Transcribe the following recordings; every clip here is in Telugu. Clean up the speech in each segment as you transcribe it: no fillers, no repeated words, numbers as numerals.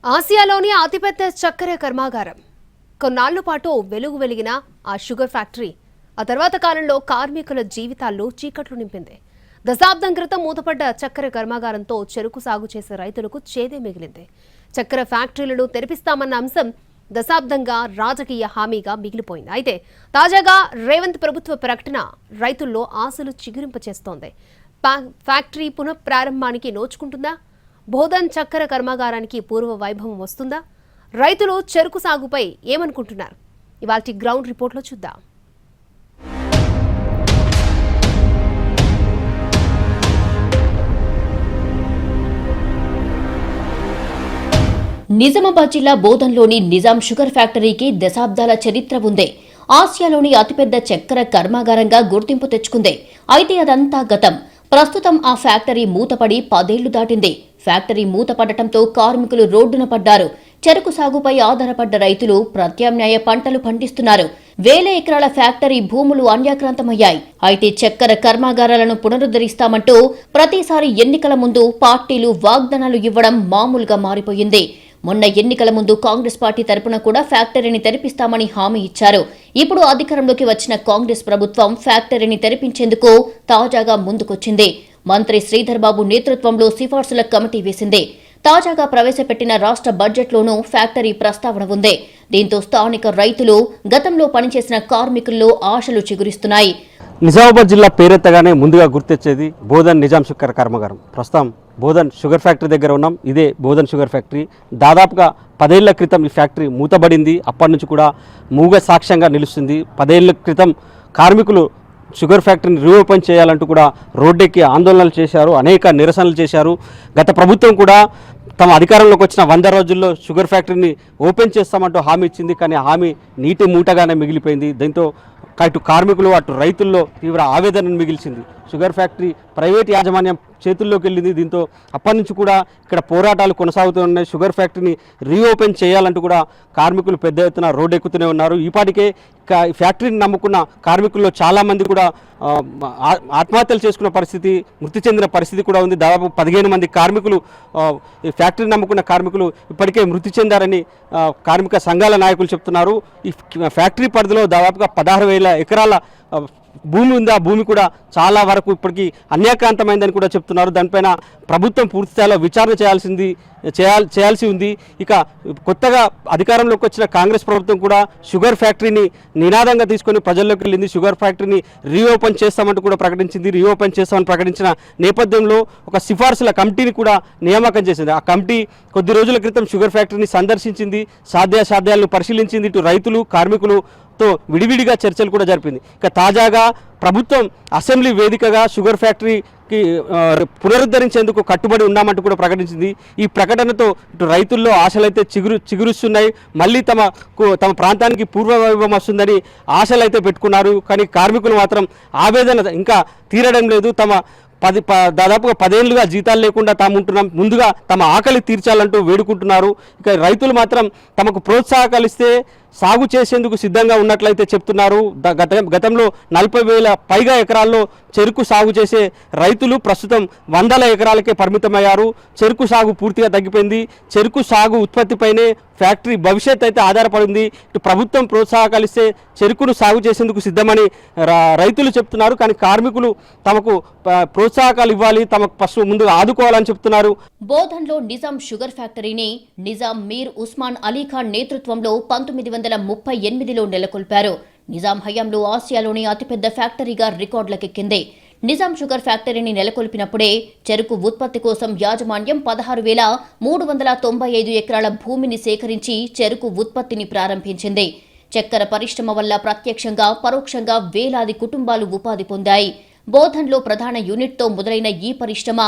ఆసియాలోని అతిపెద్ద చక్కెర కర్మాగారం కొన్నాళ్ల పాటు వెలుగు వెలిగిన ఆ షుగర్ ఫ్యాక్టరీ ఆ తర్వాత కాలంలో కార్మికుల జీవితాల్లో చీకట్లు నింపింది. దశాబ్దం క్రితం మూతపడ్డ చక్కెర కర్మాగారంతో చెరుకు సాగు చేసే రైతులకు చేదే మిగిలింది. చక్కెర ఫ్యాక్టరీలను తెరిపిస్తామన్న అంశం దశాబ్దంగా రాజకీయ హామీగా మిగిలిపోయింది. అయితే తాజాగా రేవంత్ ప్రభుత్వ ప్రకటన రైతుల్లో ఆశలు చిగురింపచేస్తోంది. ఫ్యాక్టరీ పునఃప్రారంభానికి నోచుకుంటుందా? బోధన్ చక్కెర కర్మాగారానికి పూర్వ వైభవం వస్తుందా? రైతులు చెరుకు సాగుపై ఏమనుకుంటున్నారు? ఇవాల్టి గ్రౌండ్ రిపోర్ట్లో చూద్దాం. నిజామాబాద్ జిల్లా బోధన్లోని నిజాం షుగర్ ఫ్యాక్టరీకి దశాబ్దాల చరిత్ర ఉంది. ఆసియాలోని అతిపెద్ద చక్కెర కర్మాగారంగా గుర్తింపు తెచ్చుకుంది. అయితే అదంతా గతం. ప్రస్తుతం ఆ ఫ్యాక్టరీ మూతపడి 10 ఏళ్లు దాటింది. ఫ్యాక్టరీ మూతపడటంతో కార్మికులు రోడ్డున పడ్డారు. చెరకు సాగుపై ఆధారపడ్డ రైతులు ప్రత్యామ్నాయ పంటలు పండిస్తున్నారు. వేల ఎకరాల ఫ్యాక్టరీ భూములు అన్యాక్రాంతమయ్యాయి. అయితే చక్కెర కర్మాగారాలను పునరుద్ధరిస్తామంటూ ప్రతిసారి ఎన్నికల ముందు పార్టీలు వాగ్దానాలు ఇవ్వడం మామూలుగా మారిపోయింది. మొన్న ఎన్నికల ముందు కాంగ్రెస్ పార్టీ తరపున కూడా ఫ్యాక్టరీని తెరిపిస్తామని హామీ ఇచ్చారు. ఇప్పుడు అధికారంలోకి వచ్చిన కాంగ్రెస్ ప్రభుత్వం ఫ్యాక్టరీని తెరిపించేందుకు తాజాగా ముందుకొచ్చింది. మంత్రి శ్రీధర్ బాబు నేతృత్వంలో సిఫార్సుల కమిటీ వేసింది. తాజాగా ప్రవేశపెట్టిన రాష్ట్ర బడ్జెట్లోనూ ఫ్యాక్టరీ ప్రస్తావన ఉంది. దీంతో స్థానిక రైతులు, గతంలో పనిచేసిన కార్మికుల్లో ఆశలు చిగురిస్తున్నాయి. నిజామాబాద్ జిల్లా పేరెత్తగానే ముందుగా గుర్తొచ్చేది బోధన్ నిజాం షుగర్ కర్మాగారం. ప్రస్తుతం బోధన్ షుగర్ ఫ్యాక్టరీ దగ్గర ఉన్నాం. ఇదే బోధన్ షుగర్ ఫ్యాక్టరీ. దాదాపుగా 10 ఏళ్ల క్రితం ఈ ఫ్యాక్టరీ మూతబడింది. అప్పటి నుంచి కూడా మూగ సాక్ష్యంగా నిలుస్తుంది. 10 ఏళ్ల క్రితం కార్మికులు షుగర్ ఫ్యాక్టరీని రీఓపెన్ చేయాలంటూ కూడా రోడ్డెక్కి ఆందోళనలు చేశారు, అనేక నిరసనలు చేశారు. గత ప్రభుత్వం కూడా తమ అధికారంలోకి వచ్చిన 100 రోజుల్లో షుగర్ ఫ్యాక్టరీని ఓపెన్ చేస్తామంటూ హామీ ఇచ్చింది. కానీ హామీ నీటి మూటగానే మిగిలిపోయింది. దీంతో అటు కార్మికులు అటు రైతుల్లో తీవ్ర ఆవేదనను మిగిల్చింది. షుగర్ ఫ్యాక్టరీ ప్రైవేట్ యాజమాన్యం చేతుల్లోకి వెళ్ళింది. దీంతో అప్పటి నుంచి కూడా ఇక్కడ పోరాటాలు కొనసాగుతున్నాయి. షుగర్ ఫ్యాక్టరీని రీఓపెన్ చేయాలంటూ కూడా కార్మికులు పెద్ద ఎత్తున రోడ్డు ఎక్కుతూనే ఉన్నారు. ఈపాటికే ఈ ఫ్యాక్టరీని నమ్ముకున్న కార్మికుల్లో చాలామంది కూడా ఆత్మహత్యలు చేసుకున్న పరిస్థితి, మృతి చెందిన పరిస్థితి కూడా ఉంది. దాదాపు 15 మంది కార్మికులు, ఈ ఫ్యాక్టరీని నమ్ముకున్న కార్మికులు ఇప్పటికే మృతి చెందారని కార్మిక సంఘాల నాయకులు చెప్తున్నారు. ఈ ఫ్యాక్టరీ పరిధిలో దాదాపుగా 16,000 ఎకరాల భూమి ఉంది. ఆ భూమి కూడా చాలా వరకు ఇప్పటికీ అన్యాక్రాంతమైందని కూడా చెప్తున్నారు. దానిపైన ప్రభుత్వం పూర్తిస్థాయిలో విచారణ చేయాల్సి ఉంది. ఇక కొత్తగా అధికారంలోకి వచ్చిన కాంగ్రెస్ ప్రభుత్వం కూడా షుగర్ ఫ్యాక్టరీని నినాదంగా తీసుకొని ప్రజల్లోకి వెళ్ళింది. షుగర్ ఫ్యాక్టరీని రీఓపెన్ చేస్తామంటూ కూడా ప్రకటించింది. రీఓపెన్ చేస్తామని ప్రకటించిన నేపథ్యంలో ఒక సిఫార్సుల కమిటీని కూడా నియామకం చేసింది. ఆ కమిటీ కొద్ది రోజుల క్రితం షుగర్ ఫ్యాక్టరీని సందర్శించింది, సాధ్యాసాధ్యాలను పరిశీలించింది. ఇటు రైతులు, కార్మికులతో విడివిడిగా చర్చలు కూడా జరిపింది. ఇక తాజాగా ప్రభుత్వం అసెంబ్లీ వేదికగా షుగర్ ఫ్యాక్టరీకి పునరుద్ధరించేందుకు కట్టుబడి ఉన్నామంటూ కూడా ప్రకటించింది. ఈ ప్రకటనతో ఇటు రైతుల్లో ఆశలైతే చిగురుస్తున్నాయి. మళ్ళీ తమ ప్రాంతానికి పూర్వవైభవం వస్తుందని ఆశలైతే పెట్టుకున్నారు. కానీ కార్మికులు మాత్రం ఆవేదన ఇంకా తీరడం లేదు. దాదాపుగా 10 ఏళ్లుగా జీతాలు లేకుండా తాము ఉంటున్నాం, ముందుగా తమ ఆకలి తీర్చాలంటూ వేడుకుంటున్నారు. ఇక రైతులు మాత్రం తమకు ప్రోత్సాహకాలు ఇస్తే సాగు చేసేందుకు సిద్ధంగా ఉన్నట్లయితే చెప్తున్నారు. గతంలో 40,000 పైగా ఎకరాల్లో చెరుకు సాగు చేసే రైతులు ప్రస్తుతం 100 ఎకరాలకే పరిమితమయ్యారు. చెరుకు సాగు పూర్తిగా తగ్గిపోయింది. చెరుకు సాగు ఉత్పత్తిపైనే ఫ్యాక్టరీ భవిష్యత్ అయితే ఆధారపడింది. ఇటు ప్రభుత్వం ప్రోత్సాహకాలు ఇస్తే చెరుకును సాగు చేసేందుకు సిద్ధమని రైతులు చెప్తున్నారు. కానీ కార్మికులు తమకు ప్రోత్సాహకాలు ఇవ్వాలి, తమకు ఫస్ట్ ముందుగా ఆదుకోవాలని చెప్తున్నారు. బోధన్లో నిజాం షుగర్ ఫ్యాక్టరీని నిజాం మీర్ ఉస్మాన్ అలీ ఖాన్ నేతృత్వంలో 1938లో నెలకొల్పారు. నిజాం హయాంలో ఆసియాలోని అతిపెద్ద ఫ్యాక్టరీగా రికార్డులకెక్కింది. నిజాం షుగర్ ఫ్యాక్టరీని నెలకొల్పినప్పుడే చెరుకు ఉత్పత్తి కోసం యాజమాన్యం 16,395 ఎకరాల భూమిని సేకరించి చెరుకు ఉత్పత్తిని ప్రారంభించింది. చక్కెర పరిశ్రమ వల్ల ప్రత్యక్షంగా, పరోక్షంగా వేలాది కుటుంబాలు ఉపాధి పొందాయి. బోధన్లో ప్రధాన యూనిట్తో మొదలైన ఈ పరిశ్రమ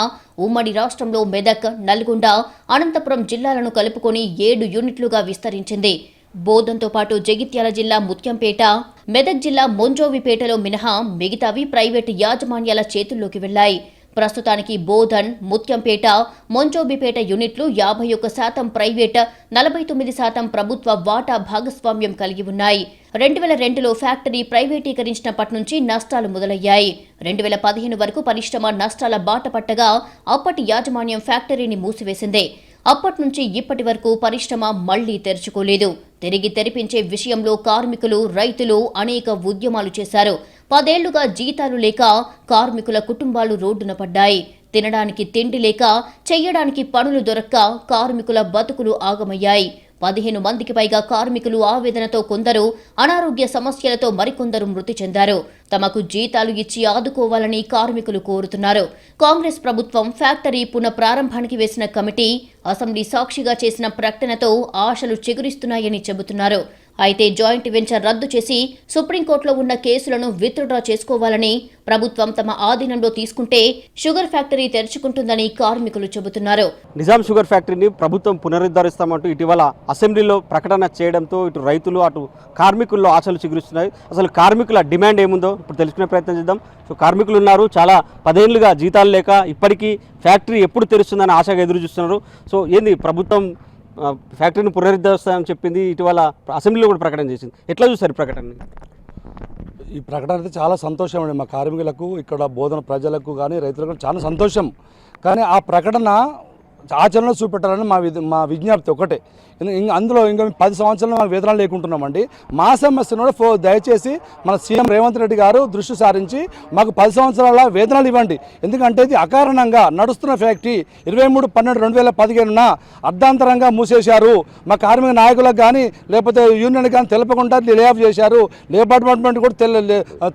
ఉమ్మడి రాష్ట్రంలో మెదక్, నల్గొండ, అనంతపురం జిల్లాలను కలుపుకొని 7 యూనిట్లుగా విస్తరించింది. బోధన్తో పాటు జగిత్యాల జిల్లా ముత్యంపేట, మెదక్ జిల్లా మొంజోవిపేటలో మినహా మిగతావి ప్రైవేటు యాజమాన్యాల చేతుల్లోకి వెళ్లాయి. ప్రస్తుతానికి బోధన్, ముత్యంపేట, మొంజోబిపేట యూనిట్లు 51% ప్రైవేట్, 49% ప్రభుత్వ వాటా భాగస్వామ్యం కలిగి ఉన్నాయి. 2002లో ఫ్యాక్టరీ ప్రైవేటీకరించినప్పటి నుంచి నష్టాలు మొదలయ్యాయి. 2015 వరకు పరిశ్రమ నష్టాల బాట పట్టగా అప్పటి యాజమాన్యం ఫ్యాక్టరీని మూసివేసింది. అప్పటి నుంచి ఇప్పటి వరకు పరిశ్రమ మళ్లీ తెరుచుకోలేదు. తిరిగి తెరిపించే విషయంలో కార్మికులు, రైతులు అనేక ఉద్యమాలు చేశారు. 10 ఏళ్లుగా జీతాలు లేక కార్మికుల కుటుంబాలు రోడ్డున పడ్డాయి. తినడానికి తిండి లేక, చెయ్యడానికి పనులు దొరక్క కార్మికుల బతుకులు ఆగమయ్యాయి. 15 మందికి పైగా కార్మికులు ఆవేదనతో, కొందరు అనారోగ్య సమస్యలతో మరికొందరు మృతి చెందారు. తమకు జీతాలు ఇచ్చి ఆదుకోవాలని కార్మికులు కోరుతున్నారు. కాంగ్రెస్ ప్రభుత్వం ఫ్యాక్టరీ పునఃప్రారంభానికి వేసిన కమిటీ అసెంబ్లీ సాక్షిగా చేసిన ప్రకటనతో ఆశలు చిగురిస్తున్నాయని చెబుతున్నారు. అయితే జాయింట్ వెంచర్ రద్దు చేసి సుప్రీంకోర్టులో ఉన్న కేసులను విత్డ్రా చేసుకోవాలని ప్రభుత్వం తమ ఆధీనంలో తీసుకుంటే షుగర్ ఫ్యాక్టరీ తెరుచుకుంటుందని కార్మికులు చెబుతున్నారు. నిజాం షుగర్ ఫ్యాక్టరీని ప్రభుత్వం పునరుద్ధరిస్తామంటూ ఇటీవల అసెంబ్లీలో ప్రకటన చేయడంతో ఇటు రైతులు అటు కార్మికుల్లో ఆశలు చిగురుస్తున్నాయి. అసలు కార్మికుల డిమాండ్ ఏముందో ఇప్పుడు తెలుసుకునే ప్రయత్నం చేద్దాం. సో కార్మికులు ఉన్నారు, చాలా 10 ఏళ్లుగా జీతాలు లేక ఇప్పటికీ ఫ్యాక్టరీ ఎప్పుడు తెరుస్తుందని ఆశగా ఎదురు చూస్తున్నారు. సో ఏంది ప్రభుత్వం ఫ్యాక్టరీని పునరుద్ధరిస్తామని చెప్పింది, ఇటీవల అసెంబ్లీలో కూడా ప్రకటన చేసింది. ఎట్లా చూస్తారు ప్రకటన? ఈ ప్రకటన అయితే చాలా సంతోషం అండి. మా కార్మికులకు, ఇక్కడ బోధన ప్రజలకు కానీ రైతులకు చాలా సంతోషం. కానీ ఆ ప్రకటన ఆచరణలో చూపెట్టాలని మా విజ్ఞప్తి ఒకటే. అందులో ఇంకా 10 సంవత్సరాలు మాకు వేతనాలు లేకుంటున్నామండి. మా సమస్యను కూడా దయచేసి మన సీఎం రేవంత్ రెడ్డి గారు దృష్టి సారించి మాకు 10 సంవత్సరాల వేతనాలు ఇవ్వండి. ఎందుకంటే ఇది అకారణంగా నడుస్తున్న ఫ్యాక్టరీ 23/12/2015 అర్ధాంతరంగా మూసేశారు. మా కార్మిక నాయకులకు కానీ లేకపోతే యూనియన్ కానీ తెలపకుండా లే ఆఫ్ చేశారు. లేబర్ డిపార్ట్మెంట్ కూడా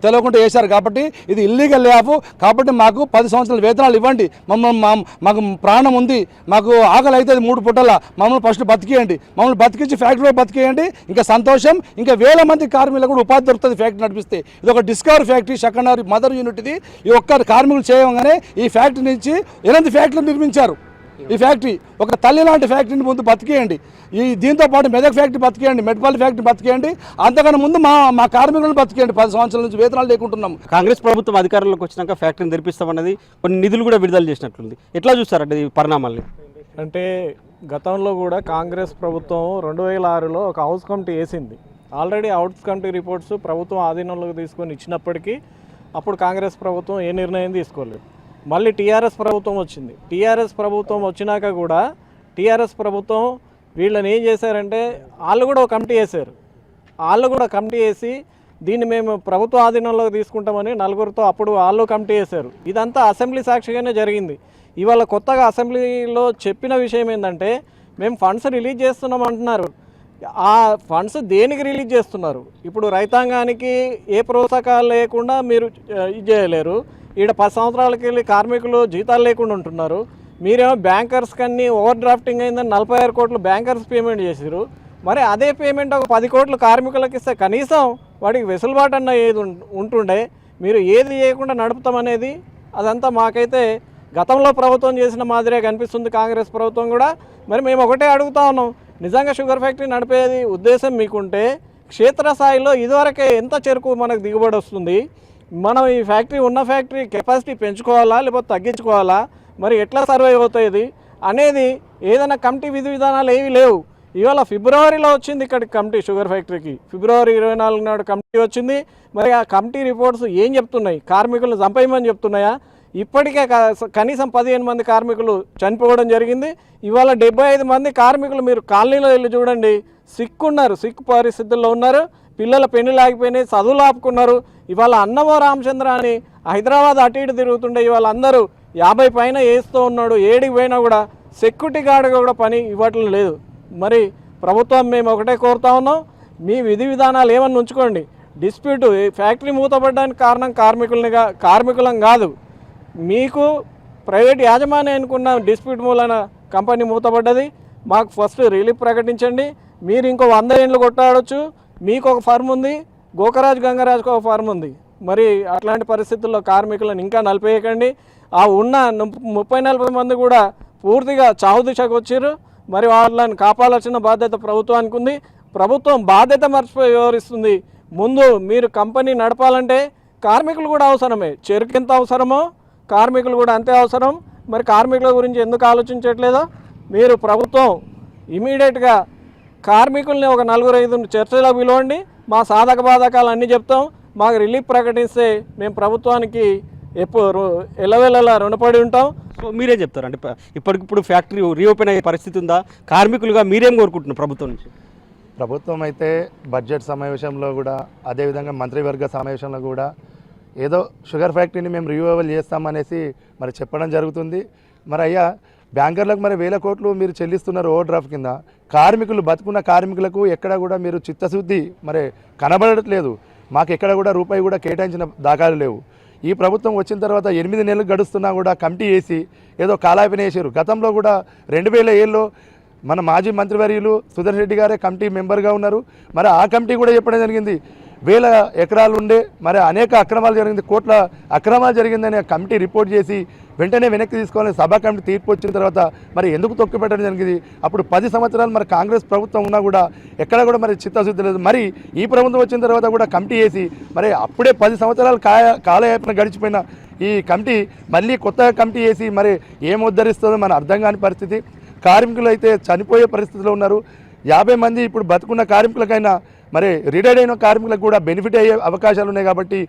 తెలియకుండా చేశారు. కాబట్టి ఇది ఇల్లీగల్ లే ఆఫ్. కాబట్టి మాకు 10 సంవత్సరాల వేతనాలు ఇవ్వండి. మాకు ప్రాణం ఉంది, మాకు ఆకలి అయితే 3 పూటల మమ్మల్ని ఫస్ట్ బతికేయండి, మమ్మల్ని బతికించి ఫ్యాక్టరీలో బతికేయండి. ఇంకా సంతోషం. ఇంకా వేల మంది కార్మికులకు కూడా ఉపాధి దొరుకుతుంది ఫ్యాక్టరీ నడిపిస్తే. ఇది ఒక discover factory, secondary mother unit. ఇది ఈ ఒక్క కార్మికులు చేయగానే ఈ ఫ్యాక్టరీ నుంచి 8 ఫ్యాక్టరీలు నిర్మించారు. ఈ ఫ్యాక్టరీ ఒక తల్లి లాంటి ఫ్యాక్టరీని ముందు బతికేయండి. దీంతో పాటు మెదక్ ఫ్యాక్టరీ బతికేయండి, మెట్పల్లి ఫ్యాక్టరీ బతికేయండి. అంతకన్నా ముందు మా కార్మికులను బతికేయండి. 10 సంవత్సరాల నుంచి వేతనాలు లేకుంటున్నాం. కాంగ్రెస్ ప్రభుత్వం అధికారంలోకి వచ్చినాక ఫ్యాక్టరీని తెరిపిస్తామన్నది కొన్ని నిధులు కూడా విడుదల చేసినట్లుంది. ఎట్లా చూస్తారంటే ఈ పరిణామాల్ని? అంటే గతంలో కూడా కాంగ్రెస్ ప్రభుత్వం 2006లో ఒక హౌస్ కమిటీ వేసింది. ఆల్రెడీ హౌస్ కమిటీ రిపోర్ట్స్ ప్రభుత్వం ఆధీనంలోకి తీసుకొని ఇచ్చినప్పటికీ అప్పుడు కాంగ్రెస్ ప్రభుత్వం ఏ నిర్ణయం తీసుకోలేదు. మళ్ళీ టీఆర్ఎస్ ప్రభుత్వం వచ్చింది. టీఆర్ఎస్ ప్రభుత్వం వచ్చినాక కూడా టీఆర్ఎస్ ప్రభుత్వం వీళ్ళని ఏం చేశారంటే వాళ్ళు కూడా ఒక కమిటీ వేశారు. వాళ్ళు కూడా కమిటీ వేసి దీన్ని మేము ప్రభుత్వ ఆధీనంలోకి తీసుకుంటామని నలుగురితో అప్పుడు వాళ్ళు కమిటీ వేశారు. ఇదంతా అసెంబ్లీ సాక్షిగానే జరిగింది. ఇవాళ కొత్తగా అసెంబ్లీలో చెప్పిన విషయం ఏంటంటే మేము ఫండ్స్ రిలీజ్ చేస్తున్నాం అంటున్నారు. ఆ ఫండ్స్ దేనికి రిలీజ్ చేస్తున్నారు? ఇప్పుడు రైతాంగానికి ఏ ప్రోత్సాహకాలు లేకుండా మీరు ఇది చేయలేరు. ఈడ 10 సంవత్సరాలకి వెళ్ళి కార్మికులు జీతాలు లేకుండా ఉంటున్నారు. మీరేమో బ్యాంకర్స్ కన్నీ ఓవర్ డ్రాఫ్టింగ్ అయిందని 46 కోట్లు బ్యాంకర్స్ పేమెంట్ చేసారు. మరి అదే పేమెంట్ ఒక 10 కోట్లు కార్మికులకు ఇస్తే కనీసం వాడికి వెసులుబాటు అన్న ఏది ఉంటుండే. మీరు ఏది చేయకుండా నడుపుతామనేది అదంతా మాకైతే గతంలో ప్రభుత్వం చేసిన మాదిరే కనిపిస్తుంది. కాంగ్రెస్ ప్రభుత్వం కూడా. మరి మేము ఒకటే అడుగుతా ఉన్నాం, నిజంగా షుగర్ ఫ్యాక్టరీ నడిపేది ఉద్దేశం మీకుంటే క్షేత్రస్థాయిలో ఇదివరకే ఎంత చెరుకు మనకు దిగుబడి వస్తుంది, మనం ఈ ఫ్యాక్టరీ ఉన్న ఫ్యాక్టరీ కెపాసిటీ పెంచుకోవాలా లేకపోతే తగ్గించుకోవాలా, మరి ఎట్లా సర్వే అవుతుంది అనేది ఏదైనా కమిటీ విధి విధానాలు ఏవి లేవు. ఇవాళ ఫిబ్రవరిలో వచ్చింది ఇక్కడికి కమిటీ, షుగర్ ఫ్యాక్టరీకి ఫిబ్రవరి 24 నాడు కమిటీ వచ్చింది. మరి ఆ కమిటీ రిపోర్ట్స్ ఏం చెప్తున్నాయి? కార్మికులను చంపేయమని చెప్తున్నాయా? ఇప్పటికే కనీసం 15 మంది కార్మికులు చనిపోవడం జరిగింది. ఇవాళ 75 మంది కార్మికులు మీరు కాలనీలో వెళ్ళి చూడండి, సిక్కున్నారు, సిక్కు పరిస్థితుల్లో ఉన్నారు. పిల్లల పెళ్లిళ్ళు ఆగిపోయినాయి, చదువులు ఆపుకున్నారు. ఇవాళ అన్నమో రామచంద్ర అని హైదరాబాద్ అటు ఇటు తిరుగుతుండే ఇవాళ అందరూ 50 పైన వేస్తూ ఉన్నాడు. ఏడికి పోయినా కూడా సెక్యూరిటీ గార్డ్గా కూడా పని ఇవ్వటం లేదు. మరి ప్రభుత్వం మేము ఒకటే కోరుతా ఉన్నాం, మీ విధి విధానాలు ఏమన్నా ఉంచుకోండి. డిస్ప్యూట్ ఫ్యాక్టరీ మూతపడడానికి కారణం కార్మికులం కాదు, మీకు ప్రైవేట్ యాజమాన్యానికి ఉన్న డిస్ప్యూట్ మూలన కంపెనీ మూతపడ్డది. మాకు ఫస్ట్ రిలీఫ్ ప్రకటించండి. మీరు ఇంకో 100 ఏళ్ళు కొట్టాడొచ్చు. మీకు ఒక ఫర్మ్ ఉంది, గోకరాజు గంగరాజుకు ఒక ఫర్మ్ ఉంది. మరి అట్లాంటి పరిస్థితుల్లో కార్మికులను ఇంకా నలిపేయకండి. ఆ ఉన్న 30-40 మంది కూడా పూర్తిగా చావు దిశకు వచ్చారు. మరి వాళ్ళని కాపాడాల్సిన బాధ్యత ప్రభుత్వానికి ఉంది. ప్రభుత్వం బాధ్యత మర్చిపోయి వ్యవహరిస్తుంది. ముందు మీరు కంపెనీ నడపాలంటే కార్మికులు కూడా అవసరమే. చెరుకు ఎంత అవసరమో కార్మికులు కూడా అంతే అవసరం. మరి కార్మికుల గురించి ఎందుకు ఆలోచించట్లేదో మీరు ప్రభుత్వం ఇమీడియట్గా కార్మికుల్ని ఒక 4-5 చర్చలో పిలవండి. మా సాధక బాధకాలు అన్నీ చెప్తాం. మాకు రిలీఫ్ ప్రకటిస్తే మేము ప్రభుత్వానికి ఎల్లవేళలా రుణపడి ఉంటాం. సో మీరే చెప్తారు అంటే ఇప్పటికిప్పుడు ఫ్యాక్టరీ రీఓపెన్ అయ్యే పరిస్థితి ఉందా? కార్మికులుగా మీరేం కోరుకుంటున్నారు ప్రభుత్వం నుంచి? ప్రభుత్వం అయితే బడ్జెట్ సమావేశంలో కూడా అదేవిధంగా మంత్రివర్గ సమావేశంలో కూడా ఏదో షుగర్ ఫ్యాక్టరీని మేము రిన్యూవల్ చేస్తామనేసి మరి చెప్పడం జరుగుతుంది. మరి అయ్యా బ్యాంకర్లకు మరి 1000 కోట్లు మీరు చెల్లిస్తున్నారు ఓవర్ డ్రాఫ్ట్ కింద, కార్మికులు బతుకున్న కార్మికులకు ఎక్కడ కూడా మీరు చిత్తశుద్ధి మరి కనబడట్లేదు. మాకు ఎక్కడ కూడా రూపాయి కూడా కేటాయించిన దాఖలు లేవు. ఈ ప్రభుత్వం వచ్చిన తర్వాత 8 నెలలు గడుస్తున్నా కూడా కమిటీ వేసి ఏదో కాలాపన వేసారు. గతంలో కూడా 2007లో మన మాజీ మంత్రివర్యులు సుదర్శన్ రెడ్డి గారే కమిటీ మెంబర్గా ఉన్నారు. మరి ఆ కమిటీ కూడా చెప్పడం జరిగింది 1000 ఎకరాలు ఉండే మరి అనేక అక్రమాలు జరిగింది, కోట్ల అక్రమాలు జరిగిందని కమిటీ రిపోర్ట్ చేసి వెంటనే వెనక్కి తీసుకోవాలని సభా కమిటీ తీర్పు వచ్చిన తర్వాత మరి ఎందుకు తొక్కిపెట్టడం జరిగింది? అప్పుడు 10 సంవత్సరాలు మరి కాంగ్రెస్ ప్రభుత్వం ఉన్నా కూడా ఎక్కడ కూడా మరి చిత్తశుద్ధి లేదు. మరి ఈ ప్రభుత్వం వచ్చిన తర్వాత కూడా కమిటీ వేసి మరి అప్పుడే 10 సంవత్సరాలు కాలయాపన గడిచిపోయిన ఈ కమిటీ మళ్ళీ కొత్తగా కమిటీ వేసి మరి ఏం ఉద్ధరిస్తుందో మన అర్థం కాని పరిస్థితి. కార్మికులు అయితే చనిపోయే పరిస్థితిలో ఉన్నారు. 50 మంది ఇప్పుడు బతుకున్న కార్మికులకైనా మరి రిటైర్డ్ అయిన కార్మికులకు కూడా బెనిఫిట్ అయ్యే అవకాశాలు ఉన్నాయి. కాబట్టి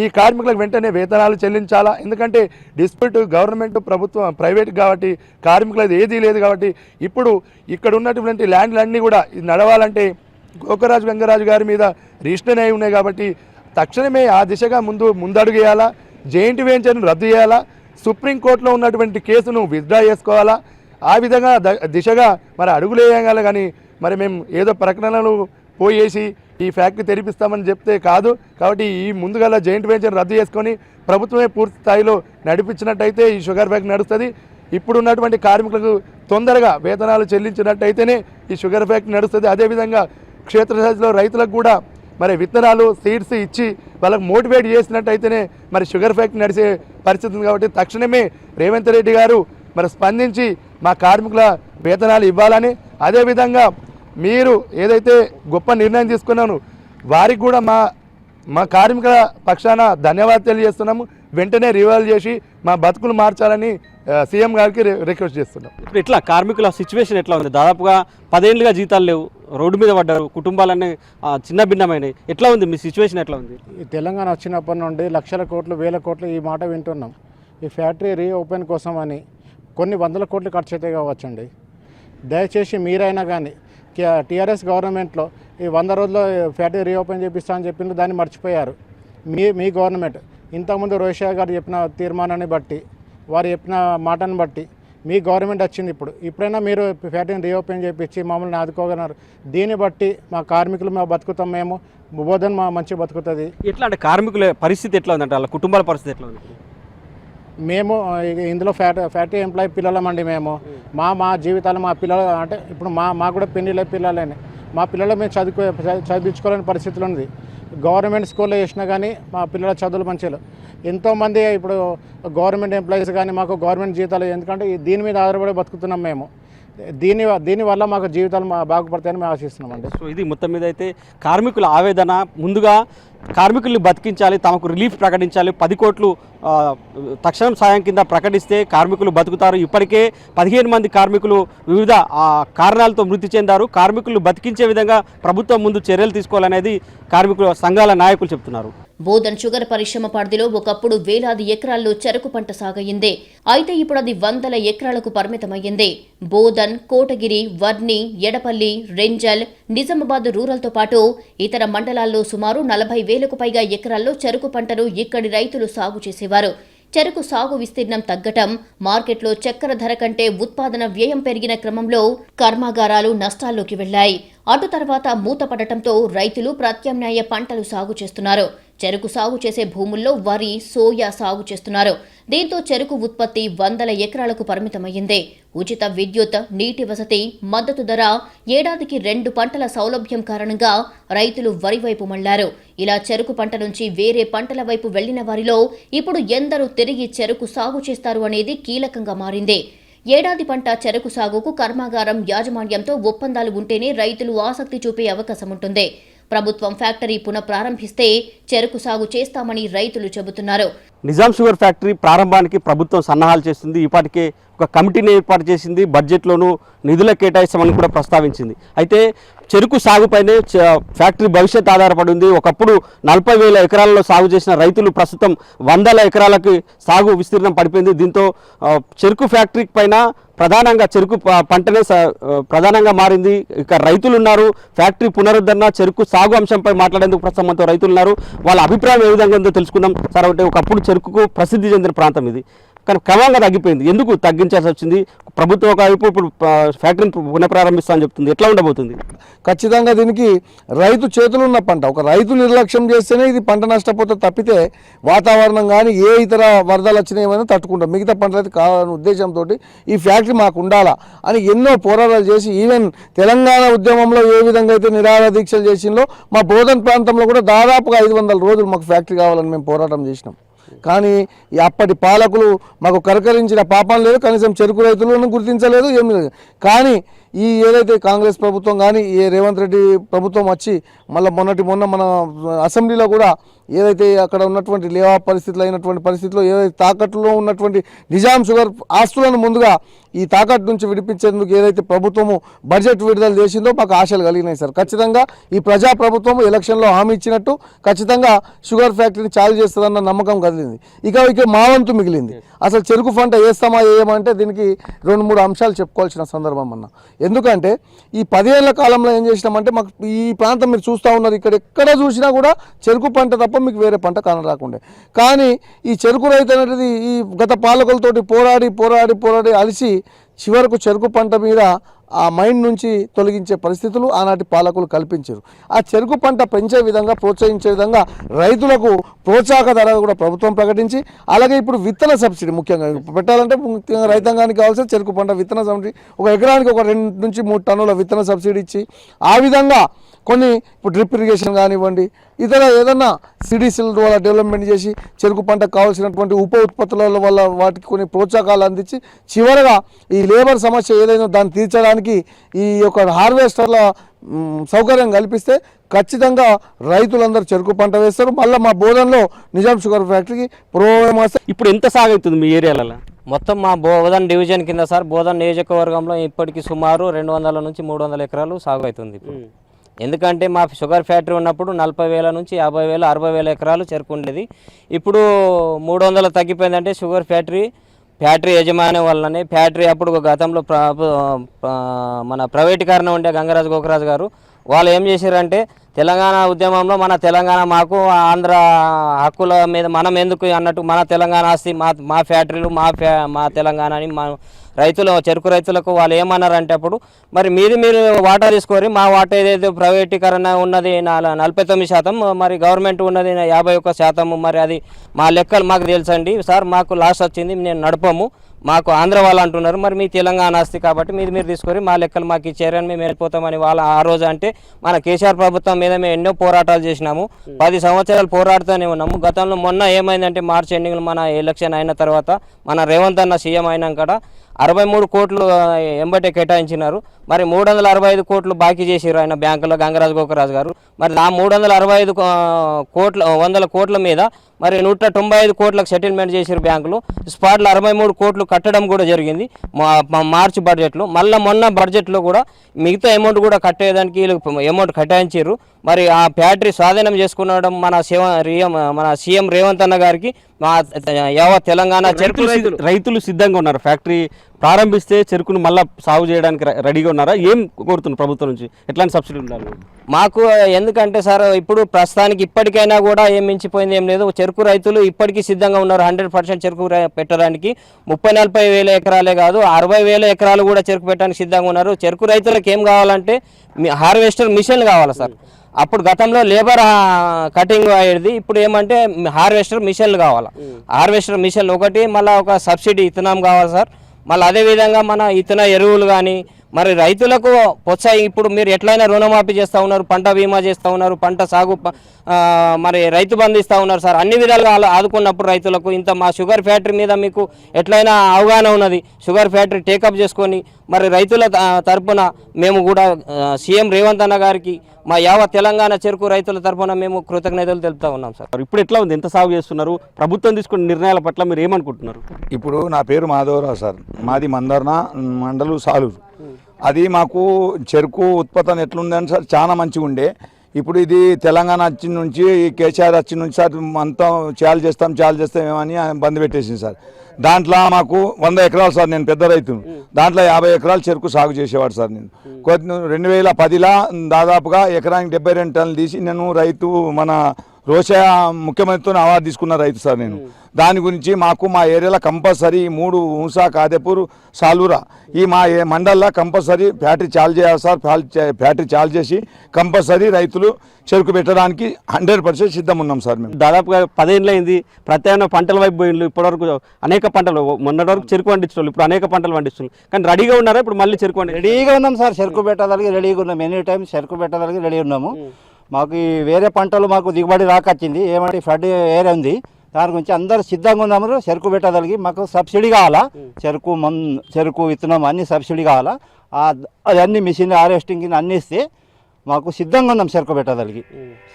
ఈ కార్మికులకు వెంటనే వేతనాలు చెల్లించాలా? ఎందుకంటే డిస్ప్యూట్ గవర్నమెంట్ ప్రభుత్వం ప్రైవేట్ కాబట్టి కార్మికులది ఏదీ లేదు. కాబట్టి ఇప్పుడు ఇక్కడ ఉన్నటువంటి ల్యాండ్లన్నీ కూడా నడవాలంటే గోకరాజు గంగరాజు గారి మీద రిజిస్టర్ అయి ఉన్నాయి. కాబట్టి తక్షణమే ఆ దిశగా ముందడుగు వేయాలా, జెయింట్ వెంచర్ను రద్దు చేయాలా, సుప్రీంకోర్టులో ఉన్నటువంటి కేసును విత్డ్రా చేసుకోవాలా. ఆ విధంగా దిశగా మరి అడుగులు వేయాలి. కానీ మరి మేము ఏదో ప్రకటనలు పోయేసి ఈ ఫ్యాక్టరీ తెరిపిస్తామని చెప్తే కాదు. కాబట్టి ఈ ముందుగా జెయింట్ వెంచర్ రద్దు చేసుకొని ప్రభుత్వమే పూర్తి స్థాయిలో నడిపించినట్టయితే ఈ షుగర్ ఫ్యాక్టరీ నడుస్తుంది. ఇప్పుడు ఉన్నటువంటి కార్మికులకు తొందరగా వేతనాలు చెల్లించినట్టయితేనే ఈ షుగర్ ఫ్యాక్టరీ నడుస్తుంది. అదేవిధంగా క్షేత్రస్థాయిలో రైతులకు కూడా మరి విత్తనాలు సీడ్స్ ఇచ్చి వాళ్ళకు మోటివేట్ చేసినట్టయితేనే మరి షుగర్ ఫ్యాక్టరీ నడిచే పరిస్థితి ఉంది. కాబట్టి తక్షణమే రేవంత్ రెడ్డి గారు మరి స్పందించి మా కార్మికుల వేతనాలు ఇవ్వాలని, అదేవిధంగా మీరు ఏదైతే గొప్ప నిర్ణయం తీసుకున్నాను వారికి కూడా మా కార్మికుల పక్షాన ధన్యవాదాలు తెలియజేస్తున్నాము. వెంటనే రివాల్వ్ చేసి మా బతుకులు మార్చాలని సీఎం గారికి రిక్వెస్ట్ చేస్తున్నాం. ఇప్పుడు ఎట్లా కార్మికుల సిచ్యువేషన్ ఎట్లా ఉంది? దాదాపుగా 10 ఏళ్ళుగా జీతాలు లేవు, రోడ్డు మీద పడ్డారు, కుటుంబాలన్నీ చిన్న భిన్నమైనవి. ఎట్లా ఉంది మీ సిచ్యువేషన్? ఎట్లా ఉంది? ఈ తెలంగాణ వచ్చినప్పటి నుండి లక్షల కోట్లు 1000 కోట్లు ఈ మాట వింటున్నాం. ఈ ఫ్యాక్టరీ రీఓపెన్ కోసం అని కొన్ని 100 కోట్లు ఖర్చు అయితే కావచ్చండి. దయచేసి మీరైనా కానీ టీఆర్ఎస్ గవర్నమెంట్లో ఈ 100 రోజుల్లో ఫ్యాక్టరీ రీఓపెన్ చేపిస్తామని చెప్పిండ్రు, దాన్ని మర్చిపోయారు. మీ గవర్నమెంట్ ఇంతకుముందు రోషయ్య గారు చెప్పిన తీర్మానాన్ని బట్టి, వారు చెప్పిన మాటను బట్టి మీ గవర్నమెంట్ వచ్చింది. ఇప్పుడైనా మీరు ఫ్యాక్టరీని రీఓపెన్ చేపించి మమ్మల్ని ఆదుకోగలరు. దీన్ని బట్టి మా కార్మికులు మా బతుకుతాం, మేము బోధన మా మంచి బతుకుతుంది. ఎట్లా అంటే కార్మికుల పరిస్థితి ఎట్లా ఉందంటే వాళ్ళ కుటుంబాల పరిస్థితి ఎట్లా ఉంది? మేము ఇందులో ఫ్యాక్టరీ ఎంప్లాయీ పిల్లలమండి. మేము మా జీవితాలు మా పిల్లలు అంటే ఇప్పుడు మా కూడా పెళ్ళిళ్ళ పిల్లలని మా పిల్లలు మేము చదివించుకోలేని పరిస్థితులు ఉంది. గవర్నమెంట్ స్కూల్లో చేసినా కానీ మా పిల్లల చదువులు మంచిగా. ఎంతోమంది ఇప్పుడు గవర్నమెంట్ ఎంప్లాయీస్ కానీ మాకు గవర్నమెంట్ జీతాలు, ఎందుకంటే దీని మీద ఆధారపడి బతుకుతున్నాం మేము. దీనివల్ల మాకు జీవితాలు బాగుపడతాయని మేము ఆశిస్తున్నామండి. సో ఇది మొత్తం మీద అయితే కార్మికుల ఆవేదన. ముందుగా కార్మికుల్ని బతికించాలి, తమకు రిలీఫ్ ప్రకటించాలి. 10 కోట్లు తక్షణం సాయం కింద ప్రకటిస్తే కార్మికులు బతుకుతారు. ఇప్పటికే 15 మంది కార్మికులు వివిధ కారణాలతో మృతి చెందారు. కార్మికులు బతికించే విధంగా ప్రభుత్వం ముందు చర్యలు తీసుకోవాలనేది కార్మికుల సంఘాల నాయకులు చెప్తున్నారు. బోధన్ షుగర్ పరిశ్రమ పరిధిలో ఒకప్పుడు వేలాది ఎకరాల్లో చెరకు పంట సాగయింది. అయితే ఇప్పుడు అది 100 ఎకరాలకు పరిమితమయ్యింది. బోధన్, కోటగిరి, వర్ని, ఎడపల్లి, రెంజల్, నిజామాబాద్ రూరల్తో పాటు ఇతర మండలాల్లో సుమారు 40,000కు పైగా ఎకరాల్లో చెరకు పంటను ఇక్కడి రైతులు సాగు చేసేవారు. చెరకు సాగు విస్తీర్ణం తగ్గటం, మార్కెట్లో చక్కెర ధర కంటే ఉత్పాదన వ్యయం పెరిగిన క్రమంలో కర్మాగారాలు నష్టాల్లోకి వెళ్లాయి. అటు తర్వాత మూతపడటంతో రైతులు ప్రత్యామ్నాయ పంటలు సాగు చేస్తున్నారు. చెరకు సాగు చేసే భూముల్లో వరి, సోయా సాగు చేస్తున్నారు. దీంతో చెరకు ఉత్పత్తి 100 ఎకరాలకు పరిమితమయ్యింది. ఉచిత విద్యుత్, నీటి వసతి, మద్దతు ధర, ఏడాదికి 2 పంటల సౌలభ్యం కారణంగా రైతులు వరి వైపు మళ్లారు. ఇలా చెరకు పంట నుంచి వేరే పంటల వైపు వెళ్లిన వారిలో ఇప్పుడు ఎందరూ తిరిగి చెరకు సాగు చేస్తారు అనేది కీలకంగా మారింది. ఏడాది పంట చెరకు సాగుకు కర్మాగారం యాజమాన్యంతో ఒప్పందాలు ఉంటేనే రైతులు ఆసక్తి చూపే అవకాశం ఉంటుంది. ప్రభుత్వం ఫ్యాక్టరీ పునఃప్రారంభిస్తే చెరకు సాగు చేస్తామని రైతులు చెబుతున్నారు. నిజాం షుగర్ ఫ్యాక్టరీ ప్రారంభానికి ప్రభుత్వం సన్నాహాలు చేస్తుంది. ఇప్పటికే ఒక కమిటీని ఏర్పాటు చేసింది, బడ్జెట్లోనూ నిధుల కేటాయిస్తామని కూడా ప్రస్తావించింది. అయితే చెరుకు సాగుపైనే ఫ్యాక్టరీ భవిష్యత్ ఆధారపడి ఉంది. ఒకప్పుడు 40,000 ఎకరాలలో సాగు చేసిన రైతులు ప్రస్తుతం 100 ఎకరాలకి సాగు విస్తీర్ణం పడిపోయింది. దీంతో చెరుకు ఫ్యాక్టరీ పైన ప్రధానంగా చెరుకు పంటనే ప్రధానంగా మారింది. ఇక రైతులు ఉన్నారు. ఫ్యాక్టరీ పునరుద్ధరణ, చెరుకు సాగు అంశంపై మాట్లాడేందుకు ప్రస్తుతం మనతో రైతులు ఉన్నారు. వాళ్ళ అభిప్రాయం ఏ విధంగా ఉందో తెలుసుకుందాం. సార్, అంటే ఒకప్పుడు చెరుకుకు ప్రసిద్ధి చెందిన ప్రాంతం ఇది, కానీ క్రమంగా తగ్గిపోయింది. ఎందుకు తగ్గించాల్సి వచ్చింది? ప్రభుత్వం ఒకవైపు ఇప్పుడు ఫ్యాక్టరీని పునఃప్రారంభిస్తామని చెప్తుంది. ఎట్లా ఉండబోతుంది? ఖచ్చితంగా దీనికి రైతు చేతులు ఉన్న పంట. ఒక రైతు నిర్లక్ష్యం చేస్తేనే ఇది పంట నష్టపోతే తప్పితే వాతావరణం కానీ ఏ ఇతర వరదలు వచ్చినాయేమైనా తట్టుకుంటాం. మిగతా పంటలు కావాలనే ఉద్దేశంతో ఈ ఫ్యాక్టరీ మాకు ఉండాలా అని ఎన్నో పోరాటాలు చేసి, ఈవెన్ తెలంగాణ ఉద్యమంలో ఏ విధంగా అయితే నిరాహార దీక్షలు చేసిందో మా బోధన్ ప్రాంతంలో కూడా దాదాపుగా 500 రోజులు మాకు ఫ్యాక్టరీ కావాలని మేము పోరాటం చేసినాం. కానీ అప్పటి పాలకులు మాకు కరకరించిన పాపం లేదు, కనీసం చెరుకు రైతులను గుర్తించలేదు, ఏమీ లేదు. కానీ ఈ ఏదైతే కాంగ్రెస్ ప్రభుత్వం కానీ రేవంత్ రెడ్డి ప్రభుత్వం వచ్చి మొన్న మన అసెంబ్లీలో కూడా ఏదైతే అక్కడ ఉన్నటువంటి లేవా పరిస్థితులు అయినటువంటి పరిస్థితుల్లో ఏదైతే తాకట్టులో ఉన్నటువంటి నిజాం షుగర్ ఆస్తులను ముందుగా ఈ తాకట్టు నుంచి విడిపించేందుకు ఏదైతే ప్రభుత్వము బడ్జెట్ విడుదల చేసిందో మాకు ఆశలు కలిగినాయి సార్. ఖచ్చితంగా ఈ ప్రజాప్రభుత్వం ఎలక్షన్లో హామీ ఇచ్చినట్టు ఖచ్చితంగా షుగర్ ఫ్యాక్టరీని చాలు చేస్తుందన్న నమ్మకం కదిలింది. ఇక మా వంతు మిగిలింది. అసలు చెరుకు పంట వేస్తామా వేయమంటే దీనికి 2-3 అంశాలు చెప్పుకోవాల్సిన సందర్భం అన్న. ఎందుకంటే ఈ 10 ఏళ్ల కాలంలో ఏం చేసినామంటే మాకు ఈ ప్రాంతం మీరు చూస్తూ ఉన్నారు, ఇక్కడ ఎక్కడ చూసినా కూడా చెరుకు పంట తప్ప మీకు వేరే పంట కానరాకుండే. కానీ ఈ చెరుకు రైతు అనేది ఈ గత పాలకులతోటి పోరాడి అలిసి చివరకు చెరుకు పంట మీద ఆ మైండ్ నుంచి తొలగించే పరిస్థితులు ఆనాటి పాలకులు కల్పించారు. ఆ చెరుకు పంట పెంచే విధంగా, ప్రోత్సహించే విధంగా రైతులకు ప్రోత్సాహక ధర కూడా ప్రభుత్వం ప్రకటించి, అలాగే ఇప్పుడు విత్తన సబ్సిడీ ముఖ్యంగా పెట్టాలంటే ముఖ్యంగా రైతాంగానికి కావాల్సిన చెరుకు పంట విత్తన సబ్సిడీ ఒక ఎకరానికి 2 నుంచి 3 టన్నుల విత్తన సబ్సిడీ ఇచ్చి, ఆ విధంగా కొన్ని ఇప్పుడు డ్రిప్ ఇరిగేషన్ కానివ్వండి, ఇతర ఏదన్నా సిడిసిల ద్వారా డెవలప్మెంట్ చేసి చెరుకు పంటకు కావాల్సినటువంటి ఉప ఉత్పత్తుల వల్ల వాటికి కొన్ని ప్రోత్సాహకాలు అందించి, చివరగా ఈ లేబర్ సమస్య ఏదైనా దాన్ని తీర్చడానికి ఈ యొక్క హార్వెస్టర్ల సౌకర్యం కల్పిస్తే ఖచ్చితంగా రైతులందరూ చెరుకు పంట వేస్తారు. మళ్ళీ మా బోధనలో నిజాం షుగర్ ఫ్యాక్టరీకి పురోగమనం. ఇప్పుడు ఎంత సాగుతుంది మీ ఏరియాలలో? మొత్తం మా బోధన్ డివిజన్ కింద సార్, బోధన్ నియోజకవర్గంలో ఇప్పటికి సుమారు 200 నుంచి 300 ఎకరాలు సాగు అవుతుంది. ఎందుకంటే మా షుగర్ ఫ్యాక్టరీ ఉన్నప్పుడు 40,000 నుంచి 50,000, 60,000 ఎకరాలు చెరుకు ఉండేది. ఇప్పుడు 300 తగ్గిపోయిందంటే షుగర్ ఫ్యాక్టరీ యజమాని వల్లనే. ఫ్యాక్టరీ అప్పుడు గతంలో మన ప్రైవేటీకరణ ఉండే గంగరాజు గోకరాజు గారు వాళ్ళు ఏం చేశారంటే, తెలంగాణ ఉద్యమంలో మన తెలంగాణ మాకు ఆంధ్ర హక్కుల మీద మనం ఎందుకు అన్నట్టు మన తెలంగాణ ఆస్తి మా ఫ్యాక్టరీలు మా తెలంగాణ అని మా చెరుకు రైతులకు వాళ్ళు ఏమన్నారంటే, అప్పుడు మరి మీరు వాటా తీసుకోరి, మా వాటా ఏదైతే ప్రైవేటీకరణ ఉన్నది 49%, మరి గవర్నమెంట్ ఉన్నది 51%, మరి అది మా లెక్కలు మాకు తెలుసండి సార్, మాకు లాస్ వచ్చింది, నేను నడపము, మాకు ఆంధ్ర వాళ్ళు అంటున్నారు, మరి మీ తెలంగాణ ఆస్తి కాబట్టి మీరు తీసుకొని మా లెక్కలు మాకు ఇచ్చారని మేము వెళ్ళిపోతామని వాళ్ళు ఆ రోజు అంటే, మన కేసీఆర్ ప్రభుత్వం మీద మేము ఎన్నో పోరాటాలు చేసినాము. 10 సంవత్సరాలు పోరాడుతూనే ఉన్నాము. గతంలో మొన్న ఏమైందంటే మార్చి ఎండింగ్లో మన ఎలక్షన్ అయిన తర్వాత మన రేవంత్ అన్న సీఎం అయినాక 63 కోట్లు ఎంబటే కేటాయించినారు. మరి 365 కోట్లు బాకీ చేసారు ఆయన బ్యాంకులో గంగరాజు గోకరాజు గారు. మరి ఆ 365 కోట్ల 100 కోట్ల మీద మరి 195 కోట్లకు సెటిల్మెంట్ చేసారు బ్యాంకులు. స్పాట్లో 63 కోట్లు కట్టడం కూడా జరిగింది మార్చి బడ్జెట్లో. మళ్ళీ మొన్న బడ్జెట్లో కూడా మిగతా అమౌంట్ కూడా కట్టేదానికి అమౌంట్ కేటాయించారు. మరి ఆ ఫ్యాక్టరీ స్వాధీనం చేసుకునడం మన సీఎం రేవంత్ అన్న గారికి యావత్ తెలంగాణ రైతులు సిద్ధంగా ఉన్నారు. ఫ్యాక్టరీ ప్రారంభిస్తే చెరుకును మళ్ళీ సాగు చేయడానికి రెడీగా ఉన్నారా? ఏం కోరుతున్నారు ప్రభుత్వం నుంచి? ఎట్లాంటి సబ్సిడీ ఉండాలి మాకు? ఎందుకంటే సార్, ఇప్పుడు ప్రస్తుతానికి ఇప్పటికైనా కూడా ఏం మించిపోయింది ఏం లేదు. చెరుకు రైతులు ఇప్పటికీ సిద్ధంగా ఉన్నారు 100% చెరుకు పెట్టడానికి. 30-40 వేల ఎకరాలే కాదు, 60,000 ఎకరాలు కూడా చెరుకు పెట్టడానికి సిద్ధంగా ఉన్నారు. చెరుకు రైతులకు ఏం కావాలంటే హార్వెస్టర్ మిషన్లు కావాలి సార్. అప్పుడు గతంలో లేబర్ కటింగ్ అయ్యేది, ఇప్పుడు ఏమంటే హార్వెస్టర్ మిషన్లు కావాలి. హార్వెస్టర్ మిషన్లు ఒకటి, మళ్ళీ ఒక సబ్సిడీ ఇత్తనం కావాలి సార్. మళ్ళీ అదేవిధంగా మన ఇతర ఎరువులు కానీ మరి రైతులకు ప్రోత్సాహం ఇప్పుడు మీరు ఎట్లయినా రుణమాఫీ చేస్తూ ఉన్నారు, పంట బీమా చేస్తూ ఉన్నారు, పంట సాగు మరి రైతు బంధు ఇస్తూ ఉన్నారు సార్. అన్ని విధాలుగా ఆదుకున్నప్పుడు రైతులకు ఇంత మా షుగర్ ఫ్యాక్టరీ మీద మీకు ఎట్లయినా అవగాహన ఉన్నది. షుగర్ ఫ్యాక్టరీ టేకప్ చేసుకొని మరి రైతుల తరపున మేము కూడా సీఎం రేవంత్ అన్న గారికి మా యావత్ తెలంగాణ చెరుకు రైతుల తరపున మేము కృతజ్ఞతలు తెలుపుతా ఉన్నాం సార్. ఇప్పుడు ఎట్లా ఉంది, ఎంత సాగు చేస్తున్నారు, ప్రభుత్వం తీసుకున్న నిర్ణయాల పట్ల మీరు ఏమనుకుంటున్నారు? ఇప్పుడు నా పేరు మాధవరావు సార్, మాది మందర్న మండలు సాలూరు. అది మాకు చెరుకు ఉత్పత్తి ఎట్లుందని సార్ చాలా మంచిగా ఉండే. ఇప్పుడు ఇది తెలంగాణ వచ్చిన నుంచి ఈ కేసీఆర్ వచ్చిన నుంచి సార్ అంతా చాలు చేస్తాం ఏమని బంద్ పెట్టేసింది సార్. దాంట్లో మాకు 100 ఎకరాలు సార్, నేను పెద్ద రైతును. దాంట్లో 50 ఎకరాలు చెరుకు సాగు చేసేవాడు సార్. నేను 2010లో దాదాపుగా ఎకరానికి 72 టన్నులు తీసి నేను రైతు మన రోషా ముఖ్యమంత్రితో అవార్డు తీసుకున్న రైతు సార్ నేను. దాని గురించి మాకు మా ఏరియాలో కంపల్సరీ 3 ఉంసా కాదేపూర్ సాలూరా ఈ మా మండల్లో కంపల్సరీ ఫ్యాక్టరీ చాలు చేయాలి సార్. ఫ్యాక్టరీ చాలు చేసి కంపల్సరీ రైతులు చెరుకు పెట్టడానికి 100% సిద్ధం ఉన్నాం సార్. మేము దాదాపుగా 10 ఏళ్ళు అయింది, ప్రత్యామ్నాయ పంటల వైపు పోయిండ్రు. ఇప్పటివరకు అనేక పంటలు, మొన్నటి వరకు చెరుకు పండించారు, ఇప్పుడు అనేక పంటలు పండిస్తున్నారు. కానీ రెడీగా ఉన్నారా ఇప్పుడు మళ్ళీ చెరుకు రెడీగా ఉన్నాం సార్, చెరుకు పెట్టడానికి రెడీగా ఉన్నాం. ఎనీ టైం చెరుకు పెట్టడానికి రెడీ ఉన్నాము. మాకు ఈ వేరే పంటలు మాకు దిగుబడి రాకొచ్చింది, ఏమంటే ఫ్లడ్ ఏరియా ఉంది, దాని గురించి అందరూ సిద్ధంగా ఉన్నాము. చెరుకు పెట్టదలిగి మాకు సబ్సిడీ కావాలా, చెరుకు విత్తనం అన్ని సబ్సిడీ కావాలా, అవన్నీ మిషన్ హార్వెస్టింగ్ అన్నీ ఇస్తే మాకు సిద్ధంగా ఉన్నాం. చెరుకు పెట్టదలిగి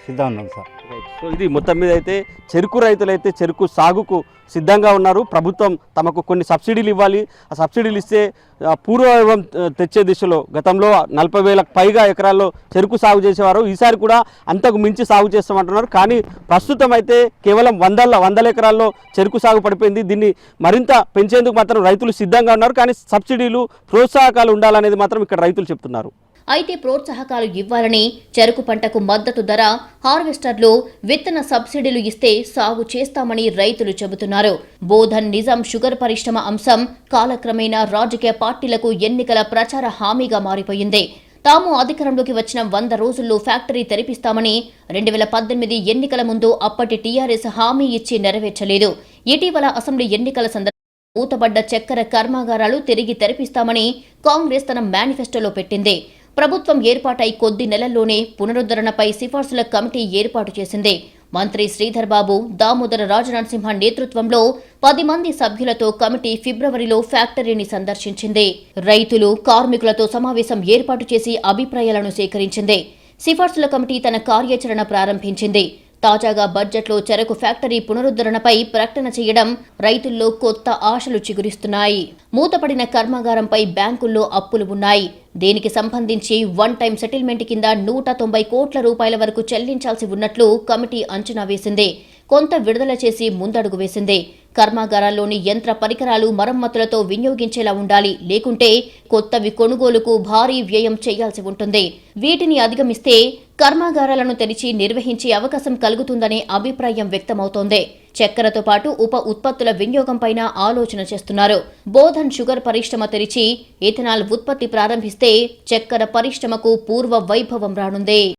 సిద్ధంగా ఉన్నాం సార్. సో ఇది మొత్తం మీద అయితే చెరుకు రైతులైతే చెరుకు సాగుకు సిద్ధంగా ఉన్నారు. ప్రభుత్వం తమకు కొన్ని సబ్సిడీలు ఇవ్వాలి, ఆ సబ్సిడీలు ఇస్తే పూర్వవైభవం తెచ్చే దిశలో గతంలో 40,000కు పైగా ఎకరాల్లో చెరుకు సాగు చేసేవారు. ఈసారి కూడా అంతకు మించి సాగు చేస్తామంటున్నారు. కానీ ప్రస్తుతం అయితే కేవలం వందల ఎకరాల్లో చెరుకు సాగు పడిపోయింది. దీన్ని మరింత పెంచేందుకు మాత్రం రైతులు సిద్ధంగా ఉన్నారు. కానీ సబ్సిడీలు, ప్రోత్సాహకాలు ఉండాలనేది మాత్రం ఇక్కడ రైతులు చెప్తున్నారు. అయితే ప్రోత్సాహకాలు ఇవ్వాలని, చెరుకు పంటకు మద్దతు ధర, హార్వెస్టర్లు, విత్తన సబ్సిడీలు ఇస్తే సాగు చేస్తామని రైతులు చెబుతున్నారు. బోధన్ నిజాం షుగర్ పరిశ్రమ అంశం కాలక్రమేణా రాజకీయ పార్టీలకు ఎన్నికల ప్రచార హామీగా మారిపోయింది. తాము అధికారంలోకి వచ్చిన 100 రోజుల్లో ఫ్యాక్టరీ తెరిపిస్తామని 2018 ఎన్నికల ముందు అప్పటి టీఆర్ఎస్ హామీ ఇచ్చి నెరవేర్చలేదు. ఇటీవల అసెంబ్లీ ఎన్నికల సందర్భంగా మూతబడ్డ చక్కెర కర్మాగారాలు తిరిగి తెరిపిస్తామని కాంగ్రెస్ తన మేనిఫెస్టోలో పెట్టింది. ప్రభుత్వం ఏర్పాటై కొద్ది నెలల్లోనే పునరుద్ధరణపై సిఫార్సుల కమిటీ ఏర్పాటు చేసింది. మంత్రి శ్రీధర్ బాబు, దామోదర రాజనరసింహ నేతృత్వంలో 10 మంది సభ్యులతో కమిటీ ఫిబ్రవరిలో ఫ్యాక్టరీని సందర్శించింది. రైతులు, కార్మికులతో సమావేశం ఏర్పాటు చేసి అభిప్రాయాలను సేకరించింది. సిఫార్సుల కమిటీ తన కార్యాచరణ ప్రారంభించింది. తాజాగా బడ్జెట్లో చెరకు ఫ్యాక్టరీ పునరుద్ధరణపై ప్రకటన చేయడం రైతుల్లో కొత్త ఆశలు చిగురిస్తున్నాయి. మూతపడిన కర్మాగారంపై బ్యాంకుల్లో అప్పులు ఉన్నాయి. దీనికి సంబంధించి వన్ టైం సెటిల్మెంట్ కింద 190 కోట్ల రూపాయల వరకు చెల్లించాల్సి ఉన్నట్లు కమిటీ అంచనా వేసింది. కొంత విడుదల చేసి ముందడుగు వేసింది. కర్మాగారాల్లోని యంత్ర పరికరాలు మరమ్మతులతో వినియోగించేలా ఉండాలి, లేకుంటే కొత్తవి కొనుగోలుకు భారీ వ్యయం చేయాల్సి ఉంటుంది. వీటిని అధిగమిస్తే కర్మాగారాలను తెరిచి నిర్వహించే అవకాశం కలుగుతుందనే అభిప్రాయం వ్యక్తమవుతోంది. చక్కెరతో పాటు ఉప ఉత్పత్తుల వినియోగంపైన ఆలోచన చేస్తున్నారు. బోధన్ షుగర్ పరిశ్రమ తెరిచి ఇథనాల్ ఉత్పత్తి ప్రారంభిస్తే చక్కెర పరిశ్రమకు పూర్వ వైభవం రానుంది.